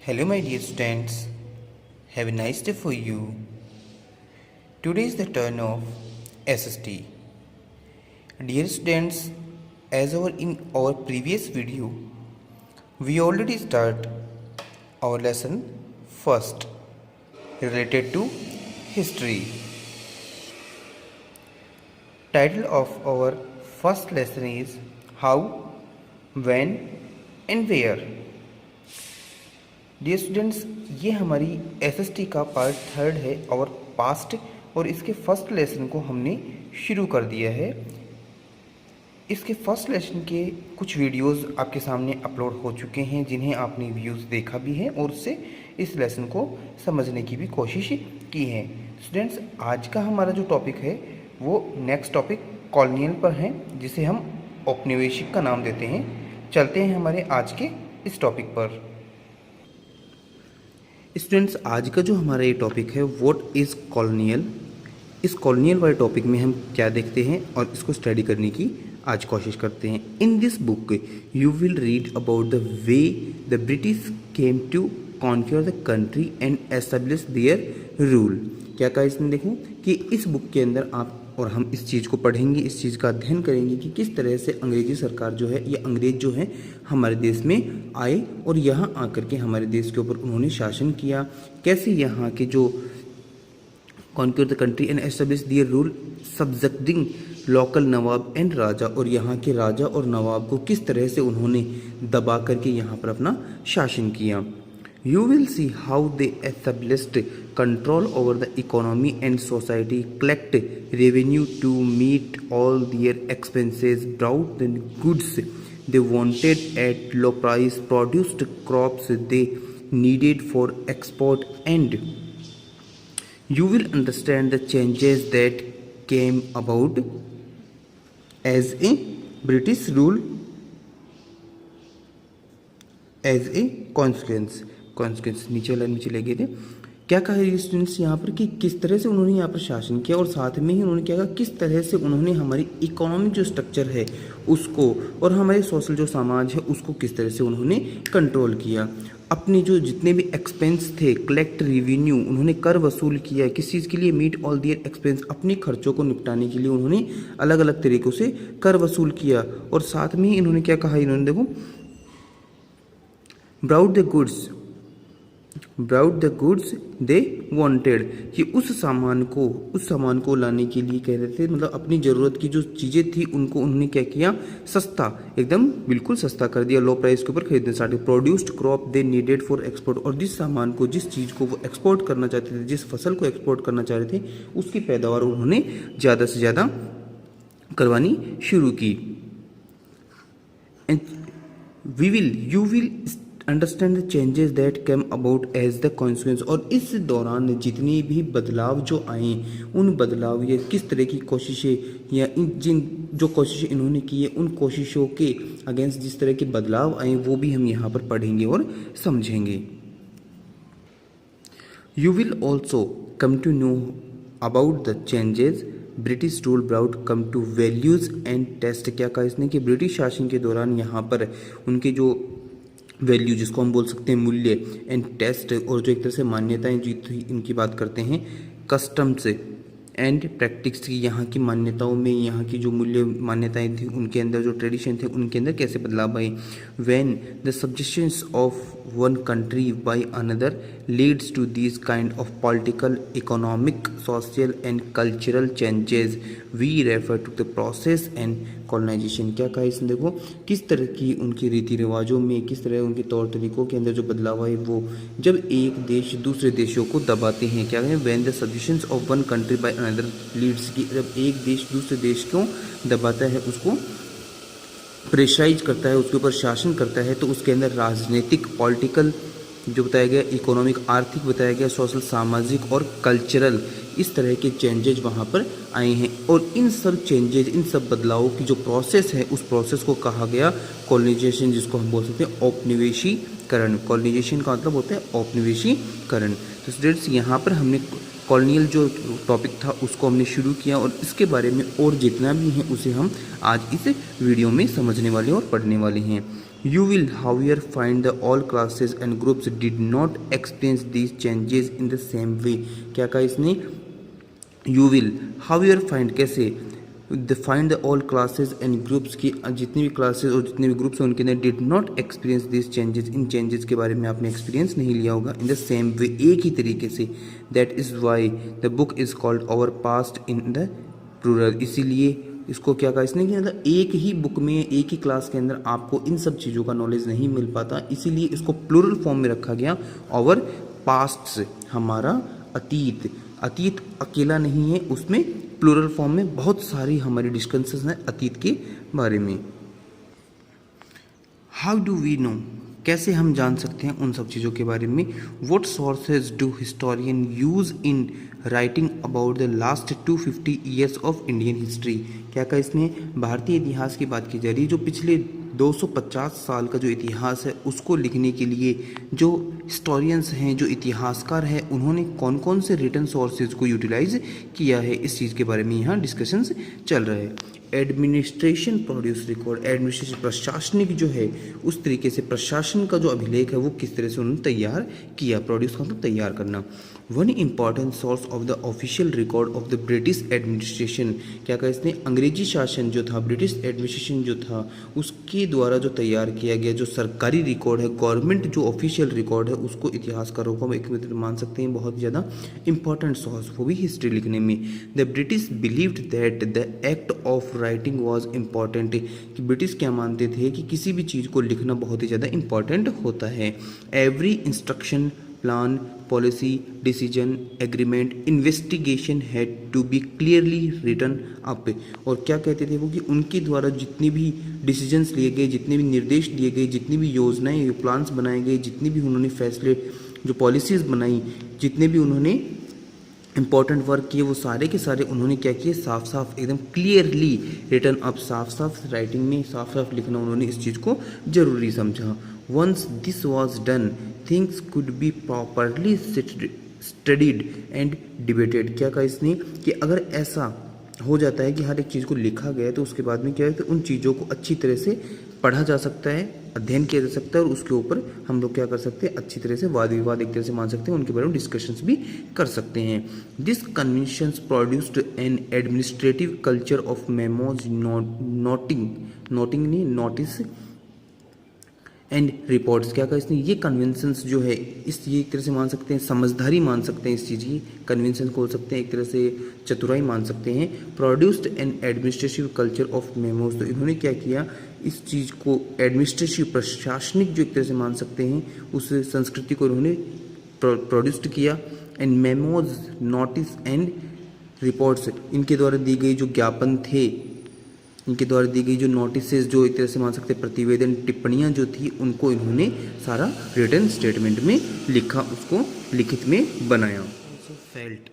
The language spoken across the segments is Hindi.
Hello, my dear students. Have a nice day for you. Today is the turn of SST. Dear students, as in our previous video, we already start our lesson first related to history. Title of our first lesson is How, When and Where. Dear students, ये हमारी एसएसटी का पार्ट 3 है और पास्ट, और इसके फर्स्ट लेसन को हमने शुरू कर दिया है। इसके फर्स्ट लेसन के कुछ वीडियोस आपके सामने अपलोड हो चुके हैं जिन्हें आपने व्यूज़ देखा भी है और उससे इस लेसन को समझने की भी कोशिश की है। स्टूडेंट्स, आज का हमारा जो टॉपिक है वो नेक्स्ट टॉपिक कॉलोनियल पर है, जिसे हम औपनिवेशिक का नाम देते हैं। चलते हैं हमारे आज के इस टॉपिक पर। स्टूडेंट्स, आज का जो हमारा ये टॉपिक है व्हाट इज़ कॉलोनियल। इस कॉलोनियल वाले टॉपिक में हम क्या देखते हैं और इसको स्टडी करने की आज कोशिश करते हैं। In this book you will read about the way the British came to conquer the country and establish their rule. क्या कहा इसने, देखो कि इस बुक के अंदर आप और हम इस चीज़ को पढ़ेंगे, इस चीज़ का अध्ययन करेंगे कि किस तरह से अंग्रेजी सरकार जो है या अंग्रेज जो है हमारे देश में आए और यहाँ आकर के हमारे देश के ऊपर उन्होंने शासन किया। कैसे यहाँ के जो conquer the country and establish their rule subjecting local nawab and raja, और यहाँ के राजा और नवाब को किस तरह से उन्होंने दबा करके यहाँ पर अपना शासन किया। You will see how they established control over the economy and society, collect revenue to meet all their expenses, brought the goods they wanted at low price, produced crops they needed for export, and you will understand the changes that came about as a British rule as a consequence। नीचे लाइन में चले गए थे। क्या कहा है स्टूडेंट्स यहाँ पर कि किस तरह से उन्होंने यहाँ पर शासन किया, और साथ में ही उन्होंने क्या कहा किस तरह से उन्होंने हमारी इकोनॉमिक जो स्ट्रक्चर है उसको और हमारे सोशल जो समाज है उसको किस तरह से उन्होंने कंट्रोल किया। अपने जो जितने भी एक्सपेंस थे, कलेक्ट रेवेन्यू, उन्होंने कर वसूल किया। किस चीज़ के लिए? मीट ऑल दियर एक्सपेंस, अपने खर्चों को निपटाने के लिए उन्होंने अलग अलग तरीक़ों से कर वसूल किया। और साथ में ही इन्होंने क्या कहा, इन्होंने देखो brought the goods they wanted, कि उस सामान को लाने के लिए कह रहे थे, मतलब अपनी ज़रूरत की जो चीज़ें थी उनको उन्होंने क्या किया, सस्ता, एकदम बिल्कुल सस्ता कर दिया, लो प्राइस के ऊपर खरीदने start. Produced crop they needed for export, और जिस सामान को, जिस चीज़ को वो एक्सपोर्ट करना चाहते थे, जिस फसल को एक्सपोर्ट करना चाह रहे थे, उसकी पैदावार उन्होंने ज़्यादा से ज़्यादा करवानी शुरू की। And you will understand the changes that came about as the consequence, और इस दौरान जितने भी बदलाव जो आए, उन बदलाव या किस तरह की कोशिशें या जिन जो कोशिशें इन्होंने की है उन कोशिशों के अगेंस्ट जिस तरह के बदलाव आए वो भी हम यहाँ पर पढ़ेंगे और समझेंगे। You will also come to know about the changes British rule brought come to values and taste. क्या कहा इसने कि ब्रिटिश शासन के दौरान यहाँ पर उनके जो वैल्यू, जिसको हम बोल सकते हैं मूल्य, एंड टेस्ट, और जो एक तरह से मान्यताएं जो थी इनकी बात करते हैं, कस्टम्स एंड प्रैक्टिस की, यहाँ की मान्यताओं में, यहाँ की जो मूल्य मान्यताएं थी उनके अंदर, जो ट्रेडिशन थे उनके अंदर कैसे बदलाव आए। When the subjections of one country by another leads to this kind of political, economic, social and cultural changes we refer to the process and colonisation. क्या कहा इसने, देखो किस तरह की उनकी रीति रिवाजों में, किस तरह उनके तौर तरीक़ों के अंदर जो बदलाव आए वो जब एक देश दूसरे देशों को दबाते हैं। क्या कहें, when the subjections of one country by another leads, की जब एक देश दूसरे देश को दबाता है, उसको प्रेशराइज करता है, उसके ऊपर शासन करता है, तो उसके अंदर राजनीतिक, पॉलिटिकल जो बताया गया, इकोनॉमिक आर्थिक बताया गया, सोशल सामाजिक और कल्चरल, इस तरह के चेंजेज वहाँ पर आए हैं। और इन सब चेंजेज, इन सब बदलावों की जो प्रोसेस है उस प्रोसेस को कहा गया कॉलोनाइजेशन, जिसको हम बोल सकते हैं औपनिवेशीकरण। कॉलोनाइजेशन का मतलब होता है औपनिवेशीकरण। तो स्टूडेंट्स, यहाँ पर हमने कॉलोनियल जो टॉपिक था उसको हमने शुरू किया, और इसके बारे में और जितना भी है उसे हम आज इस वीडियो में समझने वाले और पढ़ने वाले हैं। You will however find that all classes and groups did not experience these changes in the same way. क्या कहा इसने? You will however find, कैसे? Find the all classes and groups की जितनी भी क्लासेज और जितने भी ग्रुप्स हैं उनके अंदर did not experience this changes, in changes के बारे में आपने एक्सपीरियंस नहीं लिया होगा इन द सेम वे, एक ही तरीके से. That is why the book is called our past in the plural. इसीलिए इसको क्या कहा इसने कि मतलब एक ही बुक में एक ही क्लास के अंदर आपको इन सब चीज़ों का नॉलेज नहीं मिल पाता, इसीलिए इसको प्लूरल फॉर्म में रखा गया. आवर पास्ट, हमारा अतीत. अतीत अकेला नहीं है, उसमें प्लूरल फॉर्म में बहुत सारी हमारी डिस्कशंस हैं अतीत के बारे में. हाउ डू वी नो, कैसे हम जान सकते हैं उन सब चीज़ों के बारे में. What sources do historian use in writing about the last 250 years of Indian history. क्या कहा इसने? भारतीय इतिहास की बात की जा रही है. जो पिछले 250 साल का जो इतिहास है उसको लिखने के लिए जो हिस्टोरियंस हैं, जो इतिहासकार हैं, उन्होंने कौन कौन से रिटन सोर्सेज को यूटिलाइज किया है, इस चीज़ के बारे में यहाँ डिस्कशंस चल रहा है. एडमिनिस्ट्रेशन प्रोड्यूस रिकॉर्ड, एडमिनिस्ट्रेशन प्रशासनिक जो है उस तरीके से प्रशासन का जो अभिलेख है वो किस तरह से उन्होंने तैयार किया. प्रोड्यूस का मतलब तैयार करना. One important source of the official record of the British administration. क्या कहा इसने? अंग्रेजी शासन जो था, ब्रिटिश एडमिनिस्ट्रेशन जो था, उसके द्वारा जो तैयार किया गया जो सरकारी रिकॉर्ड है, गवर्नमेंट जो ऑफिशियल रिकॉर्ड है, उसको इतिहासकारों को एक मित्र मान सकते हैं बहुत ज़्यादा इंपॉर्टेंट सोर्स, वो भी हिस्ट्री लिखने में. The British believed that the act of writing was important. कि ब्रिटिश क्या मानते थे कि किसी भी चीज़ को लिखना बहुत ही ज़्यादा इंपॉर्टेंट होता है. Every instruction, plan, policy, decision, agreement, investigation had to be clearly written up. और क्या कहते थे वो कि उनके द्वारा जितनी भी डिसीजंस लिए गए, जितने भी निर्देश दिए गए, जितनी भी योजनाएं, प्लान्स बनाए गए, जितनी भी उन्होंने फैसले, जो पॉलिसीज़ बनाई, जितने भी उन्होंने इंपॉर्टेंट वर्क किए, वो सारे के सारे उन्होंने क्या किए? साफ साफ एकदम क्लियरली रिटर्न अप, साफ साफ राइटिंग में साफ साफ लिखना उन्होंने इस चीज़ को ज़रूरी समझा. Once this was done things could be properly studied and debated. क्या कहा इसने? कि अगर ऐसा हो जाता है कि हर एक चीज़ को लिखा गया है तो उसके बाद में क्या है कि उन चीज़ों को अच्छी तरह से पढ़ा जा सकता है, अध्ययन किया जा सकता है, और उसके ऊपर हम लोग क्या कर सकते हैं? अच्छी तरह से वाद विवाद एक तरह से मान सकते हैं, उनके बारे में डिस्कशंस भी कर सकते हैं. This conventions produced N administrative culture of memos, notice and reports. क्या कहा इसने? ये कन्वेंशंस जो है इस ये एक तरह से मान सकते हैं, समझदारी मान सकते हैं इस चीज़ की. कन्वेंशन को हो सकते हैं एक तरह से चतुराई मान सकते हैं. Produced N administrative culture of memos. तो इन्होंने क्या किया? इस चीज़ को एडमिनिस्ट्रेटिव, प्रशासनिक जो एक तरह से मान सकते हैं, उस संस्कृति को उन्होंने प्रोड्यूस्ड किया. And memos, notice and reports, इनके द्वारा दी गई जो ज्ञापन थे, इनके द्वारा दी गई जो नोटिसेज, जो एक तरह से मान सकते हैं प्रतिवेदन, टिप्पणियाँ जो थी, उनको इन्होंने सारा रिटन स्टेटमेंट में लिखा, उसको लिखित में बनाया. Also felt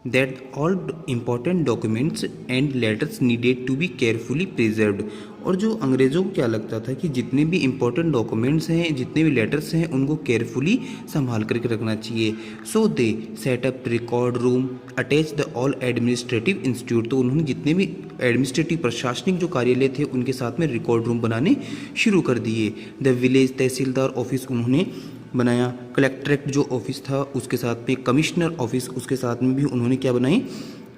that all important documents and letters needed to be carefully preserved. और जो अंग्रेज़ों को क्या लगता था कि जितने भी इम्पोर्टेंट डॉक्यूमेंट्स हैं, जितने भी लेटर्स हैं, उनको केयरफुली संभाल करके रखना चाहिए. So they set up record room attach the all administrative institute. तो उन्होंने जितने भी एडमिनिस्ट्रेटिव प्रशासनिक जो कार्यालय थे उनके साथ में रिकॉर्ड रूम बनाने शुरू कर दिए. द विलेज तहसीलदार ऑफिस उन्होंने बनाया. कलेक्ट्रेट जो ऑफिस था उसके साथ में कमिश्नर ऑफिस, उसके साथ में भी उन्होंने क्या बनाई?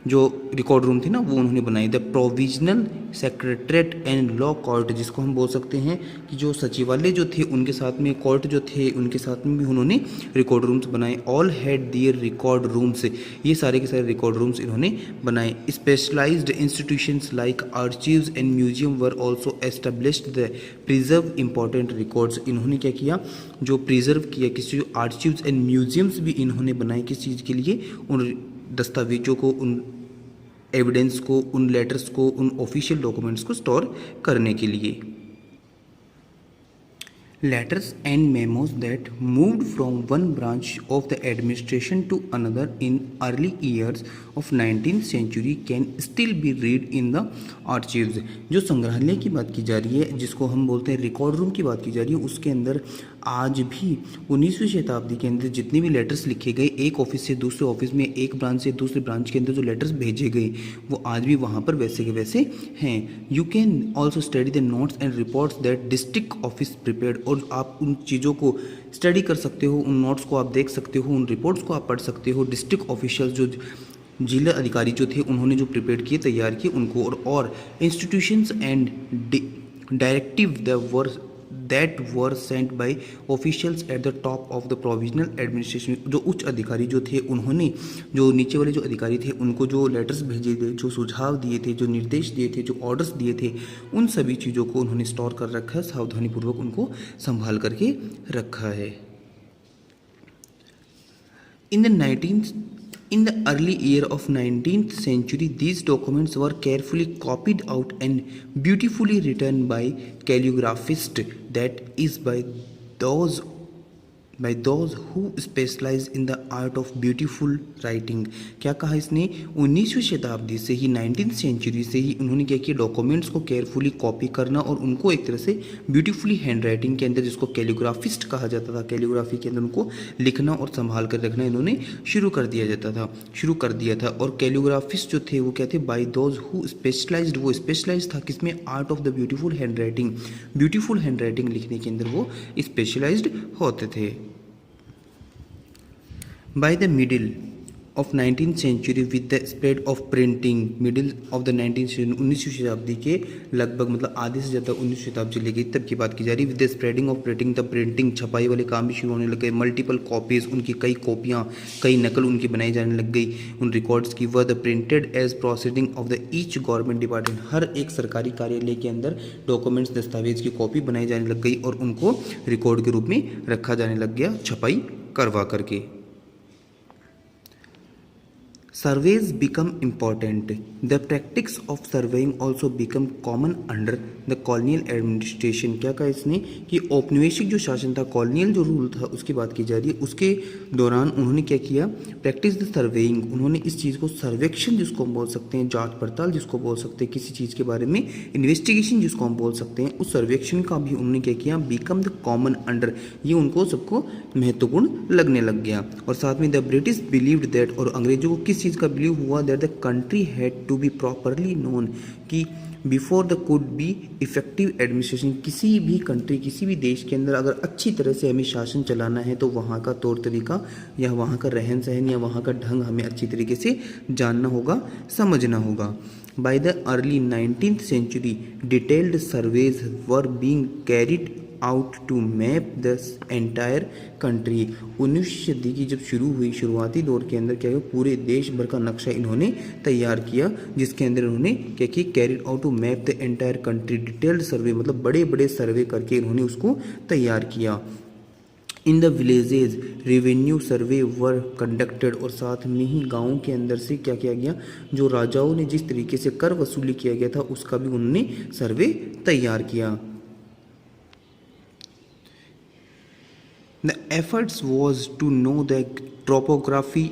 जो रिकॉर्ड रूम थी ना वो उन्होंने बनाई. The provisional secretariat and law court, जिसको हम बोल सकते हैं कि जो सचिवालय जो थे उनके साथ में कोर्ट जो थे उनके साथ में भी उन्होंने रिकॉर्ड रूम्स बनाए. All had their record rooms. ये सारे के सारे रिकॉर्ड रूम्स इन्होंने बनाए. Specialised institutions like archives and museum were also established the preserve important records. इन्होंने क्या किया? जो प्रिजर्व किया, किसी जो आर्चीव्स एंड म्यूजियम्स भी इन्होंने बनाए. किस चीज़ के लिए? उन दस्तावेजों को, उन एविडेंस को, उन लेटर्स को, उन ऑफिशियल डॉक्यूमेंट्स को स्टोर करने के लिए. Letters and memos that moved from one branch of the administration to another in early years of 19th century can still be read in the archives. जो संग्रहालय की बात की जा रही है, जिसको हम बोलते हैं रिकॉर्ड रूम की बात की जा रही है, उसके अंदर आज भी 19वीं शताब्दी के अंदर जितने भी लेटर्स लिखे गए, एक ऑफिस से दूसरे ऑफिस में, एक ब्रांच से दूसरे ब्रांच के अंदर जो लेटर्स भेजे गए वो आज भी वहाँ पर वैसे के वैसे हैं। You can also study the notes and reports that district office prepared, और आप उन चीज़ों को स्टडी कर सकते हो, उन नोट्स को आप देख सकते हो, उन रिपोर्ट्स को आप पढ़ सकते हो। डिस्ट्रिक्ट ऑफिशियल्स जो जिला अधिकारी जो थे उन्होंने जो प्रिपेयर किए, तैयार किए उनको, और institutions and directive that were sent by officials at the top of the provisional administration, जो उच्च अधिकारी जो थे उन्होंने जो नीचे वाले जो अधिकारी थे उनको जो लेटर्स भेजे थे, जो सुझाव दिए थे, जो निर्देश दिए थे, जो ऑर्डर्स दिए थे, उन सभी चीज़ों को उन्होंने स्टोर कर रखा है, सावधानीपूर्वक उनको संभाल करके रखा है। In the early year of 19th century, these documents were carefully copied out and beautifully written by calligraphists, that is by those who specialize in the art of beautiful writing। क्या कहा इसने, 19वीं शताब्दी से ही, 19th सेंचुरी से ही उन्होंने क्या किया, डॉक्यूमेंट्स को केयरफुली कॉपी करना और उनको एक तरह से ब्यूटीफुली हैंड राइटिंग के अंदर, जिसको कैलीग्राफिस्ट कहा जाता था, कैलीग्राफी के अंदर उनको लिखना और संभाल कर रखना इन्होंने शुरू कर दिया था। और कैलीग्राफिस्ट जो थे वो क्या थे, बाय दोज हु स्पेशलाइज्ड, वो स्पेशलाइज था किसमें, art of the beautiful hand writing, beautiful hand writing लिखने के अंदर वो स्पेशलाइज्ड होते थे। By the middle of 19th century, with the spread of printing, middle of the 19th century, 19वीं शताब्दी के लगभग, मतलब आधे से ज़्यादा 19वीं शताब्दी चली गई, तब की बात की जा रही है। With the spreading of printing, the printing, छपाई वाले काम भी शुरू होने लग गए। मल्टीपल कॉपीज़, उनकी कई कॉपियाँ, कई नकल उनकी बनाई जाने लग गई उन रिकॉर्ड्स की। Were the printed as proceeding of the each government department, हर एक सरकारी कार्यालय के अंदर डॉक्यूमेंट्स, दस्तावेज की कॉपी बनाई जाने लग गई और उनको रिकॉर्ड के रूप में रखा जाने लग गया, छपाई करवा करके। Surveys become important. The practice of surveying also become common under the colonial administration। क्या कहा इसने कि औपनिवेशिक जो शासन था, कॉलोनियल जो रूल था, उसकी बात की जा रही है। उसके दौरान उन्होंने क्या किया, प्रैक्टिस द सर्वेइंग, उन्होंने इस चीज़ को सर्वेक्षण जिसको हम बोल सकते हैं, जांच पड़ताल जिसको बोल सकते हैं, किसी चीज़ के बारे में इन्वेस्टिगेशन जिसको हम बोल सकते हैं, उस सर्वेक्षण का भी उन्होंने क्या किया, बिकम द कॉमन अंडर, ये उनको सबको महत्वपूर्ण लगने लग गया। और साथ में द ब्रिटिश बिलीव्ड दैट, और अंग्रेजों को किस चीज़ का बिलीव हुआ, that the country had to be properly known, कि before the could be effective administration, किसी भी कंट्री, किसी भी देश के अंदर अगर अच्छी तरह से हमें शासन चलाना है तो वहाँ का तौर तरीका या वहाँ का रहन सहन या वहाँ का ढंग हमें अच्छी तरीके से जानना होगा, समझना होगा। By the early 19th century, detailed surveys were being carried out to map the entire country. 19वीं सदी की जब शुरू हुई, शुरुआती दौर के अंदर क्या हुआ, पूरे देश भर का नक्शा इन्होंने तैयार किया, जिसके अंदर इन्होंने क्या किया, carried out to map the entire country, detailed survey, मतलब बड़े बड़े सर्वे करके इन्होंने उसको तैयार किया। In the villages revenue survey were conducted, और साथ में ही गाँव के अंदर से क्या किया गया, जो राजाओं ने जिस तरीके से कर वसूली किया गया था उसका भी उन्होंने सर्वे तैयार किया। The efforts was to know the topography,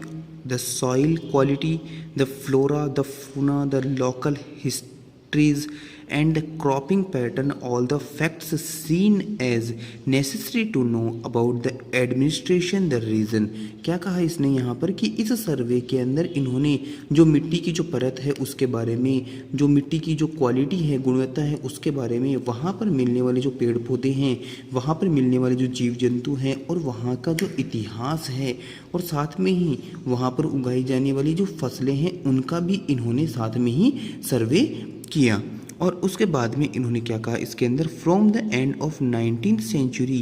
the soil quality, the flora, the fauna, the local histories and cropping pattern, all the facts seen as necessary to know about the administration the region। क्या कहा इसने यहाँ पर कि इस सर्वे के अंदर इन्होंने जो मिट्टी की जो परत है उसके बारे में, जो मिट्टी की जो क्वालिटी है, गुणवत्ता है, उसके बारे में, वहाँ पर मिलने वाले जो पेड़ पौधे हैं, वहाँ पर मिलने वाले जो जीव जंतु हैं और वहाँ का जो इतिहास है, और साथ में ही वहाँ पर उगाई जाने वाली जो फसलें हैं उनका भी इन्होंने साथ में ही सर्वे किया। और उसके बाद में इन्होंने क्या कहा इसके अंदर, from the end of 19th century,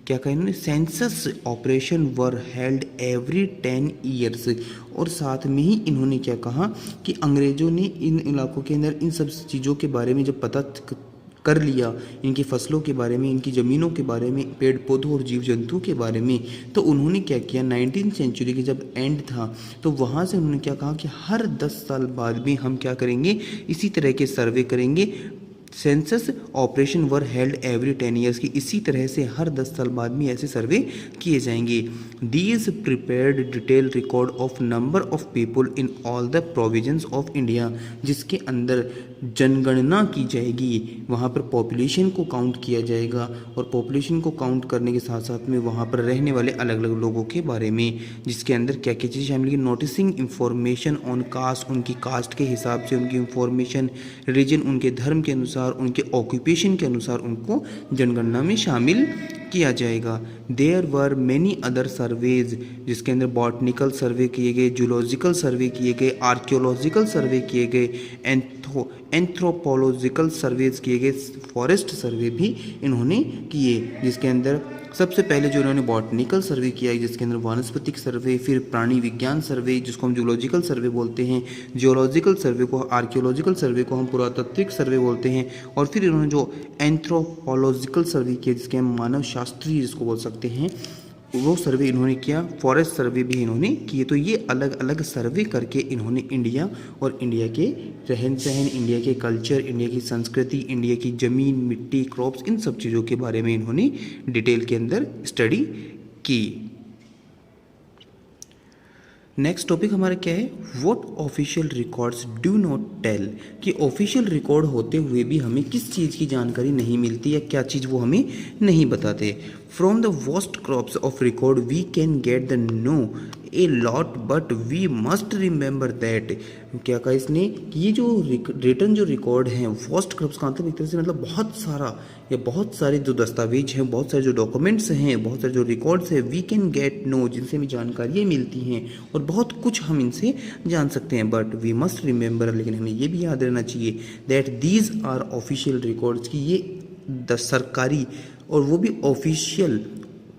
क्या कहा इन्होंने, census operation were held every 10 years। और साथ में ही इन्होंने क्या कहा कि अंग्रेज़ों ने इन इलाकों के अंदर इन सब चीज़ों के बारे में जब पता कर लिया, इनकी फसलों के बारे में, इनकी ज़मीनों के बारे में, पेड़ पौधों और जीव जंतु के बारे में, तो उन्होंने क्या किया, 19th century के जब एंड था तो वहाँ से उन्होंने क्या कहा कि हर 10 साल बाद भी हम क्या करेंगे, इसी तरह के सर्वे करेंगे। Census operation were held every 10 years, की इसी तरह से हर 10 साल बाद भी ऐसे सर्वे किए जाएंगे। These prepared detail record of number of people in all the provisions of India, जिसके अंदर जनगणना की जाएगी, वहाँ पर पॉपुलेशन को काउंट किया जाएगा और पॉपुलेशन को काउंट करने के साथ साथ में वहाँ पर रहने वाले अलग अलग लोगों के बारे में, जिसके अंदर क्या क्या चीज़ें शामिल की, नोटिसिंग इंफॉर्मेशन ऑन कास्ट, उनकी कास्ट के हिसाब से उनकी इंफॉर्मेशन, रीजन उनके धर्म के अनुसार, उनके ऑक्यूपेशन के अनुसार उनको जनगणना में शामिल किया जाएगा। There were many other surveys, जिसके अंदर बॉटनिकल सर्वे किए गए, जूलॉजिकल सर्वे किए गए, आर्कियोलॉजिकल सर्वे किए गए, एंथ्रोपोलॉजिकल सर्वेज किए गए, फॉरेस्ट सर्वे भी इन्होंने किए, जिसके अंदर सबसे पहले जो इन्होंने बॉटनिकल सर्वे किया, जिसके अंदर वानस्पतिक सर्वे, फिर प्राणी विज्ञान सर्वे जिसको हम जूलॉजिकल सर्वे बोलते हैं, जियोलॉजिकल सर्वे को, आर्कियोलॉजिकल सर्वे को हम पुरातात्विक सर्वे बोलते हैं, और फिर इन्होंने जो एंथ्रोपोलॉजिकल सर्वे किया जिसके हम मानव शास्त्रीय जिसको बोल सकते हैं, वो सर्वे इन्होंने किया, फॉरेस्ट सर्वे भी इन्होंने किए। तो ये अलग अलग सर्वे करके इन्होंने इंडिया और इंडिया के रहन सहन, इंडिया के कल्चर, इंडिया की संस्कृति, इंडिया की ज़मीन, मिट्टी, क्रॉप्स, इन सब चीज़ों के बारे में इन्होंने डिटेल के अंदर स्टडी की। नेक्स्ट टॉपिक हमारा क्या है, what official records do not tell, कि ऑफिशियल रिकॉर्ड होते हुए भी हमें किस चीज़ की जानकारी नहीं मिलती या क्या चीज़ वो हमें नहीं बताते। From the vast crops of record we can get the know a lot but we must remember that, क्या कहा इसने कि ये जो रिटर्न जो रिकॉर्ड हैं, वास्ट क्रॉप्स का मतलब एक तरह से मतलब बहुत सारा या बहुत सारे जो दस्तावेज हैं, बहुत सारे जो डॉक्यूमेंट्स हैं, बहुत सारे जो रिकॉर्ड्स हैं, वी कैन गेट नो, जिनसे हमें जानकारियाँ मिलती हैं और बहुत कुछ हम इनसे जान सकते हैं, बट वी मस्ट रिमेंबर, लेकिन हमें ये भी याद रहना चाहिए that these are official records, की ये सरकारी और वो भी ऑफिशियल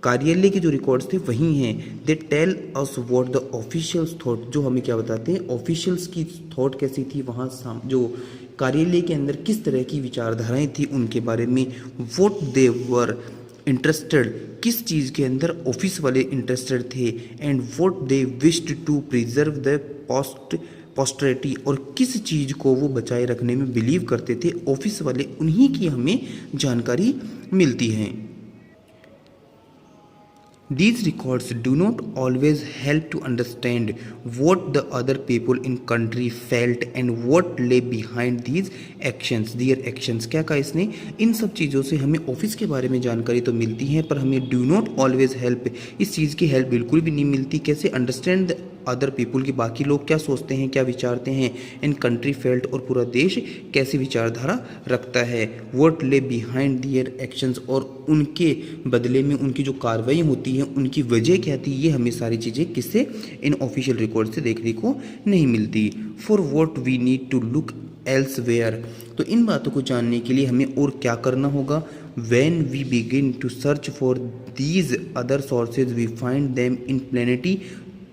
कार्यालय के जो रिकॉर्ड्स थे वही हैं। They tell us what the officials thought, जो हमें क्या बताते हैं ऑफिशियल्स की थॉट कैसी थी, वहाँ जो कार्यालय के अंदर किस तरह की विचारधाराएं थी उनके बारे में, व्हाट दे वर इंटरेस्टेड, किस चीज़ के अंदर ऑफिस वाले इंटरेस्टेड थे, and what they wished to preserve the posterity, और किस चीज़ को वो बचाए रखने में बिलीव करते थे ऑफिस वाले, उन्हीं की हमें जानकारी मिलती है। These records do not always help to understand what the other people in country felt and what lay behind these actions, their actions। क्या कहा इसने, इन सब चीज़ों से हमें ऑफिस के बारे में जानकारी तो मिलती है पर हमें do not always help, इस चीज़ की हेल्प बिल्कुल भी नहीं मिलती, कैसे अंडरस्टैंड अदर पीपुल, की बाकी लोग क्या सोचते हैं, क्या विचारते हैं, इन कंट्री फेल्ट, और पूरा देश कैसी विचारधारा रखता है, व्हाट ले बिहाइंड दियर एक्शंस, और उनके बदले में उनकी जो कार्रवाई होती है उनकी वजह क्या थी, ये हमें सारी चीज़ें किससे, इन ऑफिशियल रिकॉर्ड से देखने को नहीं मिलती। For what we need to look elsewhere, तो इन बातों को जानने के लिए हमें और क्या करना होगा, when we begin to search for these other sources we find them in plenty,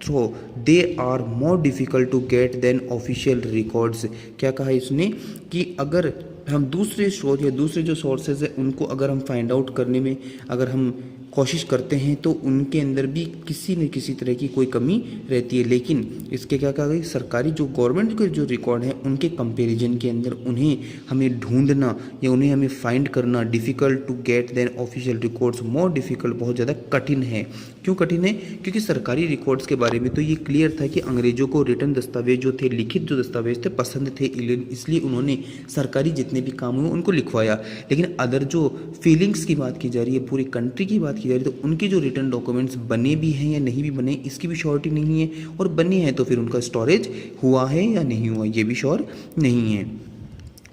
through they are more difficult to get than official records। क्या कहा इसने कि अगर हम दूसरे स्रोत या दूसरे जो सोर्सेज है उनको अगर हम फाइंड आउट करने में अगर हम कोशिश करते हैं तो उनके अंदर भी किसी न किसी तरह की कोई कमी रहती है, लेकिन इसके क्या कहा गई, सरकारी जो गवर्नमेंट के जो रिकॉर्ड हैं उनके कंपैरिजन के अंदर उन्हें हमें ढूंढना या उन्हें हमें फाइंड करना difficult to get than official records, more difficult, बहुत ज़्यादा कठिन है। क्यों कठिन है, क्योंकि सरकारी रिकॉर्ड्स के बारे में तो ये क्लियर था कि अंग्रेज़ों को रिटर्न दस्तावेज जो थे, लिखित जो दस्तावेज थे पसंद थे, इसलिए उन्होंने सरकारी जितने भी काम हुए उनको लिखवाया, लेकिन अदर जो फीलिंग्स की बात की जा रही है, पूरी कंट्री की बात की जा रही है, तो उनके जो रिटर्न डॉक्यूमेंट्स बने भी हैं या नहीं भी बने इसकी भी श्योरिटी नहीं है, और बने हैं तो फिर उनका स्टोरेज हुआ है या नहीं हुआ ये भी श्योर नहीं है।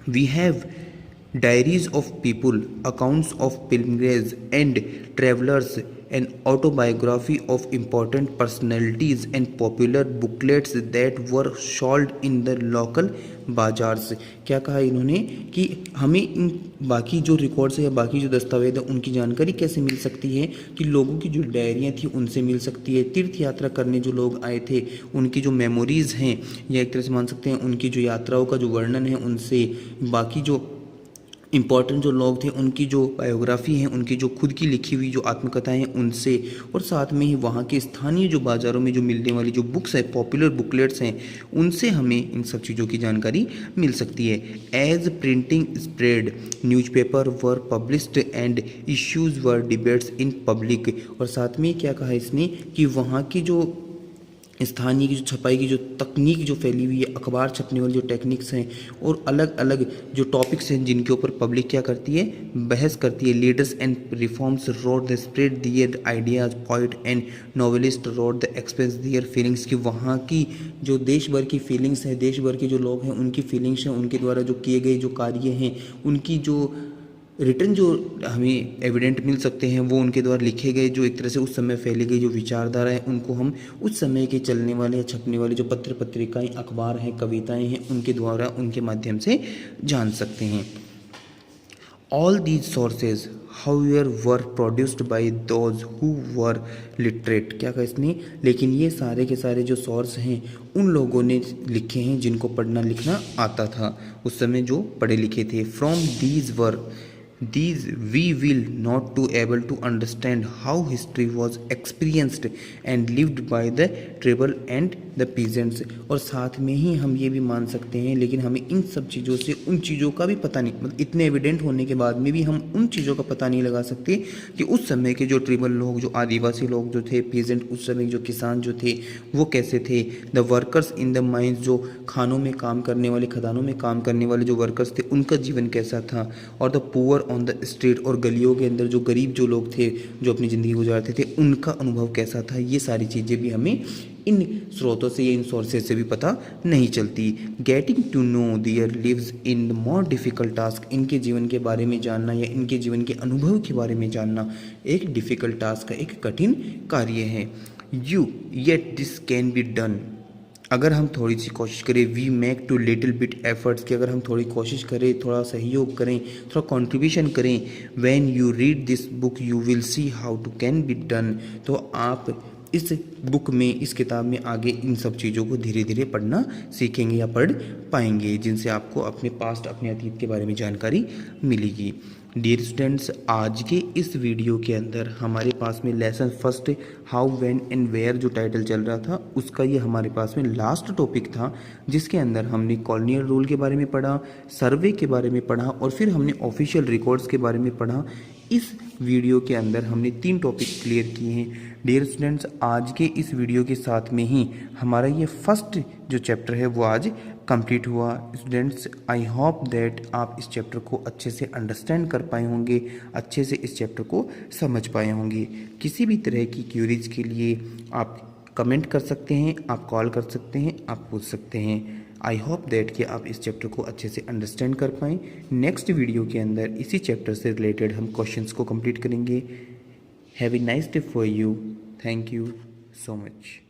We have diaries of people, accounts of pilgrims and travellers, an autobiography of important personalities and popular booklets that were sold in the local bazaars. क्या कहा इन्होंने कि हमें इन बाकी जो रिकॉर्ड्स है या बाकी जो दस्तावेज है उनकी जानकारी कैसे मिल सकती है, कि लोगों की जो डायरियाँ थी उनसे मिल सकती है, तीर्थ यात्रा करने जो लोग आए थे उनकी जो मेमोरीज़ हैं या एक तरह से मान सकते हैं उनकी जो यात्राओं का जो वर्णन है उनसे, बाकी जो इम्पॉर्टेंट जो लोग थे उनकी जो बायोग्राफी है, उनकी जो खुद की लिखी हुई जो आत्मकथाएं हैं उनसे, और साथ में ही वहाँ के स्थानीय जो बाज़ारों में जो मिलने वाली जो बुक्स है, पॉपुलर बुकलेट्स हैं, उनसे हमें इन सब चीज़ों की जानकारी मिल सकती है। As printing spread, newspaper were published and issues were debates in public, और साथ में क्या कहा इसने कि वहाँ की जो स्थानीय की जो छपाई की जो तकनीक जो फैली हुई है, अखबार छपने वाली जो टेक्निक्स हैं और अलग अलग जो टॉपिक्स हैं जिनके ऊपर पब्लिक क्या करती है, बहस करती है। Leaders and reforms wrote the spread their ideas, poet and novelist wrote the express their feelings, की वहाँ की जो देश भर की फीलिंग्स हैं, देश भर के जो लोग हैं उनकी फीलिंग्स हैं, उनके द्वारा जो किए गए जो कार्य हैं, उनकी जो रिटर्न जो हमें एविडेंट मिल सकते हैं, वो उनके द्वारा लिखे गए जो एक तरह से उस समय फैली गई जो विचारधारा है, उनको हम उस समय के चलने वाले या छपने वाले जो पत्र पत्रिकाएं, अखबार हैं, कविताएं हैं, उनके द्वारा उनके माध्यम से जान सकते हैं। All these sources however were produced by those who were literate, क्या कहा इसने, लेकिन ये सारे के सारे जो सोर्स हैं उन लोगों ने लिखे हैं जिनको पढ़ना लिखना आता था, उस समय जो पढ़े लिखे थे। From these we will not to able to understand how history was experienced and lived by the tribal and the peasants, और साथ में ही हम ये भी मान सकते हैं, लेकिन हमें इन सब चीज़ों से उन चीज़ों का भी पता नहीं, मतलब इतने एविडेंट होने के बाद में भी हम उन चीज़ों का पता नहीं लगा सकते कि उस समय के जो ट्रिबल लोग, जो आदिवासी लोग जो थे, पीजेंट, उस समय जो किसान जो थे वो कैसे थे। The workers in the mines, जो खानों में काम करने वाले, खदानों में काम करने वाले जो वर्कर्स थे उनका जीवन कैसा था। और the poor on the street, और गलियों के अंदर जो गरीब जो लोग थे जो अपनी ज़िंदगी गुजारते थे उनका अनुभव कैसा था। ये सारी चीज़ें भी हमें इन स्रोतों से या इन सोर्सेज से भी पता नहीं चलती। Getting to know their lives in more difficult task, इनके जीवन के बारे में जानना या इनके जीवन के अनुभव के बारे में जानना एक डिफ़िकल्ट टास्क है, एक कठिन कार्य है। Yet this can be done, अगर हम थोड़ी सी कोशिश करें, we make to little bit efforts, कि अगर हम थोड़ी कोशिश करें, थोड़ा सहयोग करें, थोड़ा कंट्रीब्यूशन करें। When you read this book you will see how to can be done, तो आप इस बुक में, इस किताब में आगे इन सब चीज़ों को धीरे धीरे पढ़ना सीखेंगे या पढ़ पाएंगे, जिनसे आपको अपने पास्ट, अपने अतीत के बारे में जानकारी मिलेगी। डियर स्टूडेंट्स, आज के इस वीडियो के अंदर हमारे पास में lesson first how, when and where जो टाइटल चल रहा था उसका ये हमारे पास में लास्ट टॉपिक था, जिसके अंदर हमने कॉलोनियल रूल के बारे में पढ़ा, सर्वे के बारे में पढ़ा और फिर हमने ऑफिशियल रिकॉर्ड्स के बारे में पढ़ा। इस वीडियो के अंदर हमने 3 टॉपिक क्लियर किए हैं। डियर स्टूडेंट्स, आज के इस वीडियो के साथ में ही हमारा ये फर्स्ट जो चैप्टर है वो आज कंप्लीट हुआ। स्टूडेंट्स, आई होप दैट आप इस चैप्टर को अच्छे से अंडरस्टैंड कर पाए होंगे, अच्छे से इस चैप्टर को समझ पाए होंगे। किसी भी तरह की क्यूरीज के लिए आप कमेंट कर सकते हैं, आप कॉल कर सकते हैं, आप पूछ सकते हैं। आई होप दैट कि आप इस चैप्टर को अच्छे से अंडरस्टैंड कर पाएँ। नेक्स्ट वीडियो के अंदर इसी चैप्टर से रिलेटेड हम क्वेश्चंस को कंप्लीट करेंगे। Have a nice day for you. Thank you so much.